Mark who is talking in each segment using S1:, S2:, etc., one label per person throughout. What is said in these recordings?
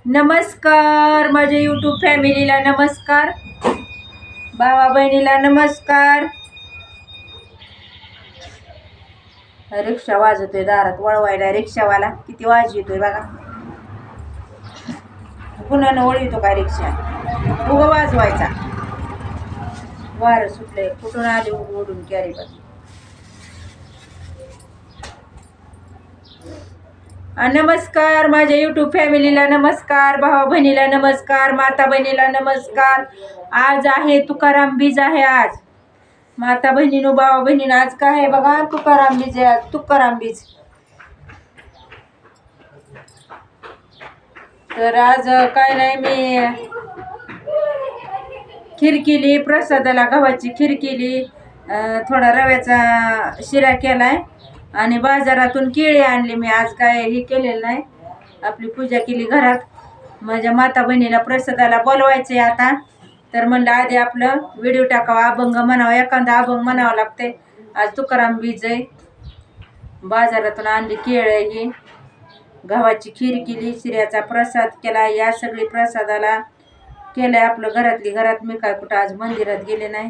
S1: नमस्कार माझ्या यूट्यूब फॅमिलीला, नमस्कार भावा बहिणीला, नमस्कार. रिक्षा वाजवतोय दारात, वळवायला रिक्षावाला किती वाजवतोय बघा. पुन्हा वळवितो काय रिक्षा, उगा वाजवायचा. वारं सुटलंय, कुठून आले उडून कॅरी बघ. नमस्कार माझ्या यूट्यूब फॅमिलीला, नमस्कार भावा बहिणीला, नमस्कार माता बहिणीला, नमस्कार. आज आहे तुकाराम बीज आहे. आज माता बहिणीनो, भावा बहिणीनं, आज काय आहे बघा, तुकाराम बीज आहे. आज तुकाराम बीज. तर आज काय नाही, मी खीर केली प्रसादाला, गव्हाची खीर केली, थोडा रव्याचा शिरा केलाय आणि बाजारातून केळी आणली. मी आज काय हे केलेलं नाही, आपली पूजा केली घरात. माझ्या माता बहिणीला प्रसादाला बोलवायचे आता, तर म्हणलं आधी आपलं व्हिडिओ टाकावा, अभंग म्हणावा, एखादा अभंग म्हणावं लागते. आज तुकाराम बीज आहे. बाजारातून आणली केळी, ही गव्हाची खीर केली, शिऱ्याचा प्रसाद केला. या सगळी प्रसादाला केलंय आपलं घरातली घरात. मी काय कुठं आज मंदिरात गेले नाही,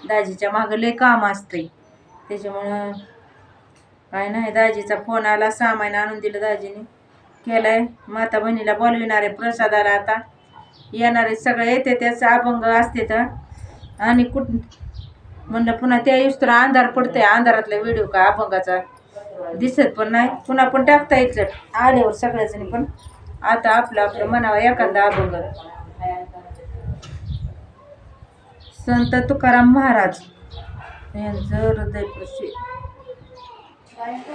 S1: दाजीच्या मागं लय काम असते, त्याच्यामुळं काय नाही. दाजीचा फोन आला, सामान आणून दिलं दाजीने, केलंय. माता बहिणीला बोलविणार आहे प्रसादाला. आता येणारे सगळे येते, त्याचं अभंग असते तर. आणि म्हणलं पुन्हा त्या दिवस तर अंधार पडतंय, अंधारातला व्हिडिओ का अभंगाचा दिसत पण नाही, पुन्हा पण टाकता येत आल्यावर सगळ्याजणी. पण आता आपलं आपलं म्हणावं एखादा अभंग. संत तुकाराम महाराज यांचं हृदयस्पर्शी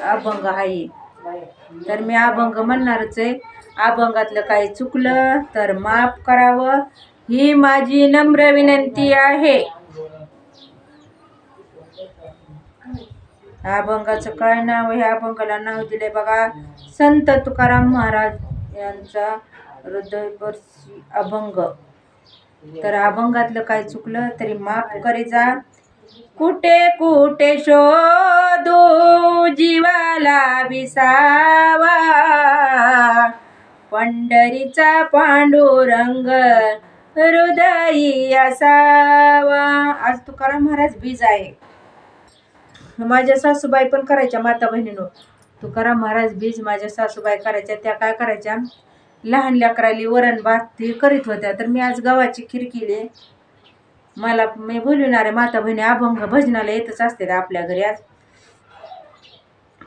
S1: अभंग आहे. तर मी अभंग म्हणणारच आहे. अभंगातलं काही चुकलं तर माफ करावं, ही माझी नम्र विनंती आहे. अभंगाचं काय नाव, ह्या अभंगाला नाव दिले बघा, संत तुकाराम महाराज यांचा हृदयस्पर्शी अभंग. तर अभंगातलं काय चुकलं तरी माफ करी जा. कुठे कुठे शोधू जीवाला विसावा, पंढरीचा पांडुरंग हृदयी असावा. आज तुकाराम महाराज बीज आहे. माझ्या सासूबाई पण करायच्या, माता बहिणीनो. तुकाराम महाराज बीज माझ्या सासूबाई करायच्या. त्या काय करायच्या, लहान लेकराली वरण भात ते करीत होत्या. तर मी आज गव्हाची खीर केली. मला मी बोलविणार आहे माता बहिणी, अभंग भजनाला येतच असते आपल्या घरी. आज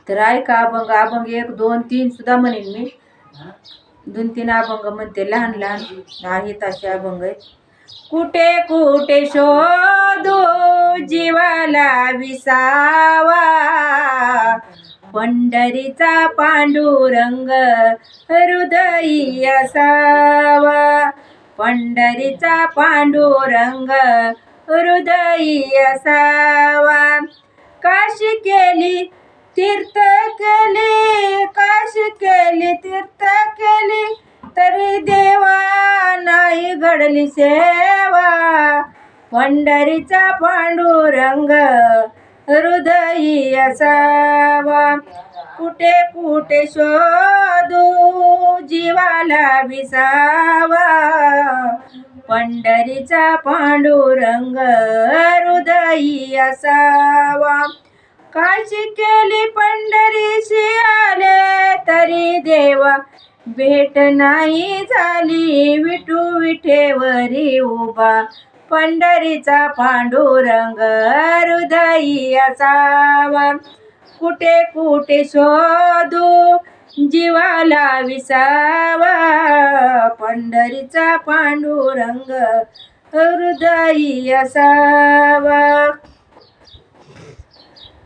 S1: तर ऐका अभंग. अभंग 1 2 3 सुद्धा म्हणेन मी, 2 3 अभंग म्हणते, लहान लहान आहेत असे अभंग आहेत. कुठे कुठे शोधू जीवाला विसावा, पंढरीचा पांडुरंग हृदयी असावा, पंढरीचा पांडुरंग हृदयी असावा. काशी केली तीर्थ केली, काशी केली तीर्थ केली, तरी देवा नाही घडली सेवा, पंढरीचा पांडुरंग हृदयी असावा. कुठे कुठे शोधू जीवाला विसावा, पंढरीचा पांडुरंग हृदयी असावा. काशी केली पंढरीशी आले, तरी देवा भेट नाही झाली, विठू विठेवरी उभा, पंढरीचा पांडुरंग हृदयी असावा. कुठे कुठे शोधू जीवाला विसावा, पंढरीचा पांडुरंग हृदयी असावा.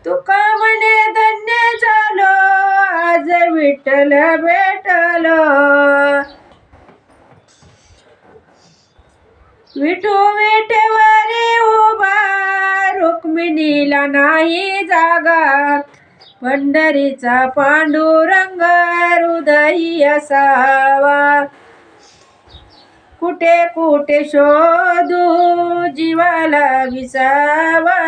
S1: तुका म्हणे धन्य झालो, आज विठ्ठल भेटलो, विठू विठेवरी उभा, रुक्मिणीला नाही जागा, पंढरीचा पांडुरंग हृदयी असावा. कुठे कुठे शोधू जीवाला विसावा,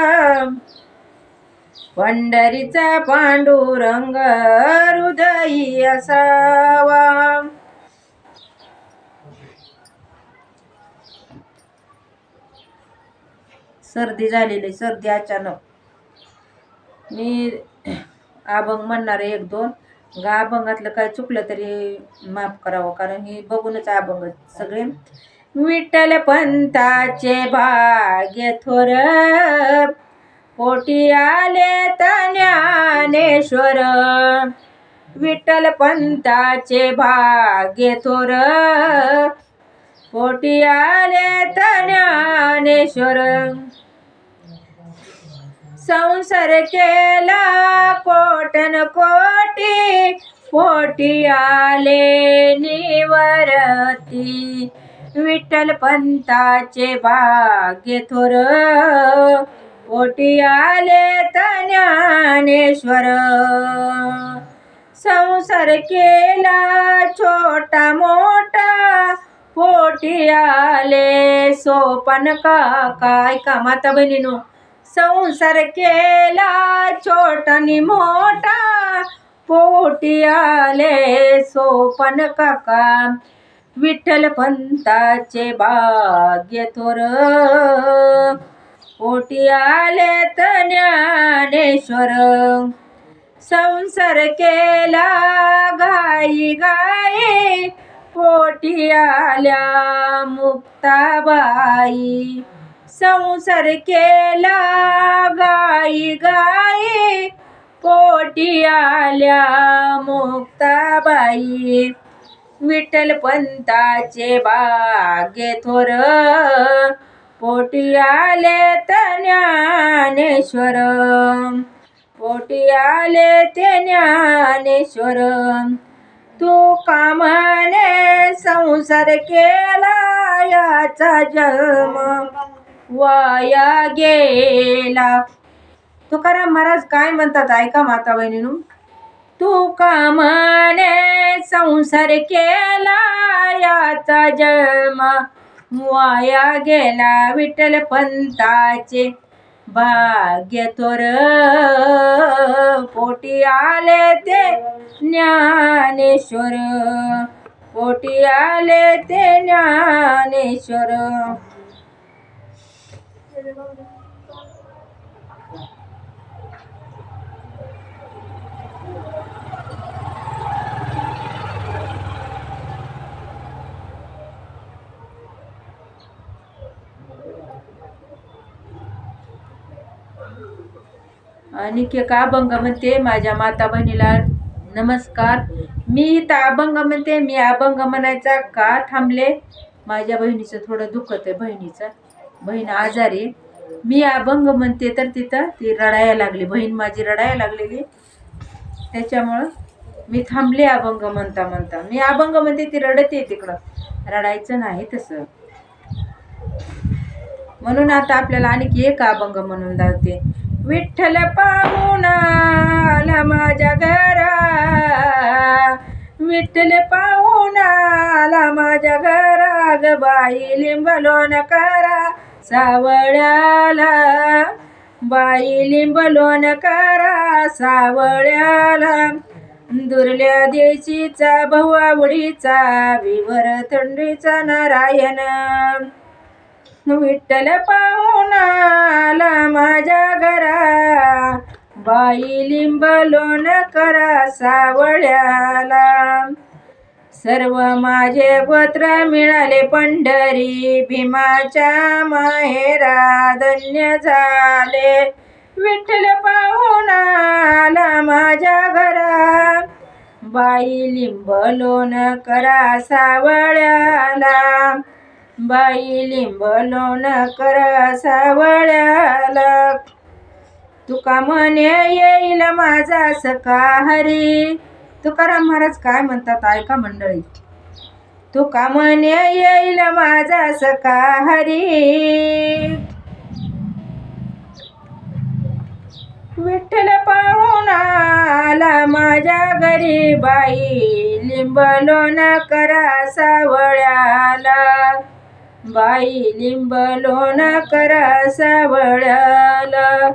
S1: पंढरीचा पांडुरंग हृदयी असावा. सर्दी झालेली, सर्दी अचानक. मी अभंग म्हणणार आहे एक दोन. अभंगातलं काय चुकलं तरी माफ करावं, कारण हे बघूनच अभंग सगळे. विठ्ठल पंताचे भाग्य थोर, पोटी आले ज्ञानेश्वर. विठ्ठल पंताचे भाग्य थोर, पोटी आले ज्ञानेश्वर. संसार केला कोटन कोटी, पोटी आले निवरती. विठ्ठल पंताचे भाग्य थोर, पोटी आले ज्ञानेश्वर. संसार केला छोटा मोठा, पोटी आले सोपान काका. ऐका माता बहिणीनो, संसार केला छोटा नि मोठा, पोटी आले सोपान काका. विठ्ठल पंताचे भाग्य थोर, पोटी आले ज्ञानेश्वर. संसार केला गाई गाई, पोटी आल्या मुक्ताबाई. संसार केला गाई गाई, पोटी आल्या मुक्ताबाई. विठ्ठल पंताचे भाग्य थोर, पोटी आले ज्ञानेश्वर. पोटी आले ज्ञानेश्वर. तू कामाने संसार केला, याचा जन्म वाया गेला. तुकाराम महाराज काय म्हणतात ऐका माता बहिणींनो. तू कामाने संसार केला, याचा जन्म वाया गेला. विठ्ठल पंताचे भाग्य थोर, पोटी आले ज्ञानेश्वर. पोटी आले ज्ञानेश्वर. आणि एक अभंग म्हणते. माझ्या माता बहिणीला नमस्कार. मी इथं अभंग म्हणते. मी अभंग म्हणायचा का थांबले, माझ्या बहिणीचं थोडं दुखत आहे. बहीण आजारी. मी अभंग म्हणते तर तिथं ती रडायला लागली, बहीण माझी रडायला लागलेली. त्याच्यामुळं मी थांबले अभंग म्हणता म्हणता. मी अभंग म्हणते ती रडते तिकडं, रडायचं नाही तसं. म्हणून आता आपल्याला आणखी एक अभंग म्हणून दावते. विठ्ठल पाहुणा आला माझ्या घरा, विठ्ठल पाहुणा आला माझ्या घरा. ग बाई लिंबलोन करा सावळ्याला, बाई लिंबलोन करा सावळ्याला. दुर्ल्या देशीचा भाऊ आवडीचा, विवर थंडीचा नारायण. विठ्ठल पाहुणा आला माझ्या घरा, बाई लिंबलोन करा सावळ्याला. सर्व माझे गोत्र मिळाले पंढरी, भीमाच्या माहेरा धन्य झाले. विठ्ठल पाहुणा आला माझ्या घरा, बाई लिंबलोन करा सावळ्याला. बाई लिंबलोन करा सावळ्याला. तुका म्हणे येईल माझा सखा हरी. तुकाराम महाराज काय म्हणतात ऐका मंडळी. तुका म्हणे येईल माझा सखा हरी. विठ्ठल पाहुणा आला माझ्या घरी, बाई लिंबलोन करा सावळ्याला. बाई लिंबलोन करा सावळ्याला.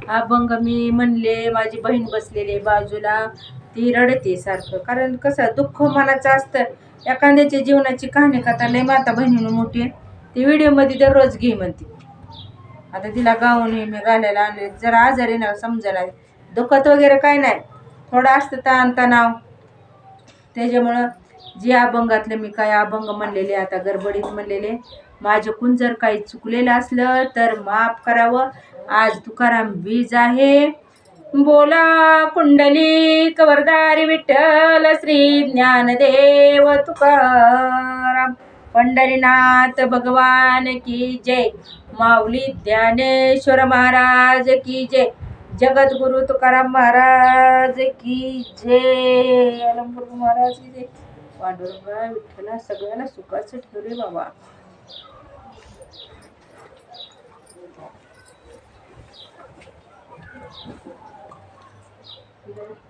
S1: अभंग मी म्हणले, माझी बहीण बसलेली आहे बाजूला, ती रडते सारखं. कारण कसं दुःख मनाचं असतं. एखाद्याच्या जीवनाची कहाणी कथा लय माता बहिणीनं मोठी आहे, ती व्हिडिओमध्ये दररोज घे म्हणते. आता तिला गाऊन हे मी घालायला आणले, जरा आजारी ना समजायला, दुखत वगैरे काय नाही, थोडं असतं ताणतणाव. त्याच्यामुळं जे अभंगातले मी काय अभंग म्हणलेले, आता गडबडीत म्हणलेले, माझ्याकडून जर काही चुकलेलं असलं तर माफ करावं. आज तुकाराम बीज आहे. बोला कुंडली कवरदारी विठ्ठल श्री ज्ञानदेव तुकाराम. पंढरीनाथ भगवान की जय. माऊली ज्ञानेश्वर महाराज की जय. जगद्गुरु तुकाराम महाराज की जय. अलंबुर्ग महाराज की जय. पांडुरंगा विठ्ठला सगळ्याला सुखाचं ठेव रे बाबा.